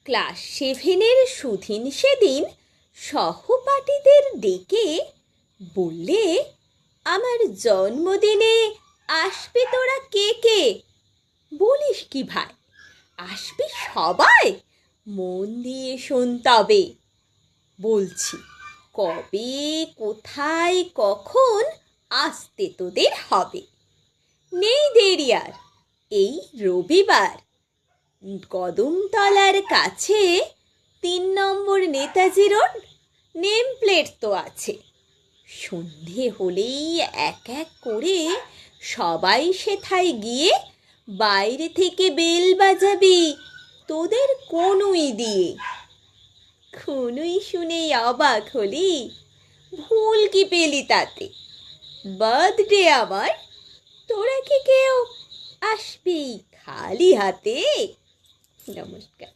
Class 7-এর Sudhin সেদিন সহপাঠীদের ডেকে বললে, আমার জন্মদিনে আসবি তোরা কে কে? বলিস কি ভাই, আসবি সবাই? মন দিয়ে শোন তবে বলছি, কবে, কোথায়, কখন আসতে তোদের হবে। নেই দেরি আর, এই রবিবার কদমতলার কাছে 3 নম্বর নেতাজি রোড, নেম প্লেট তো আছে। সন্ধে হলেই এক এক করে সবাই সেথায় গিয়ে বাইরে থেকে বেল বাজাবি তোদের কনুই দিয়ে। কনুই শুনেই অবাক হলি? ভুল কি পেলি তাতে? বার্থডে আমার, তোরা কি কেউ আসবি খালি হাতে? নমস্কার।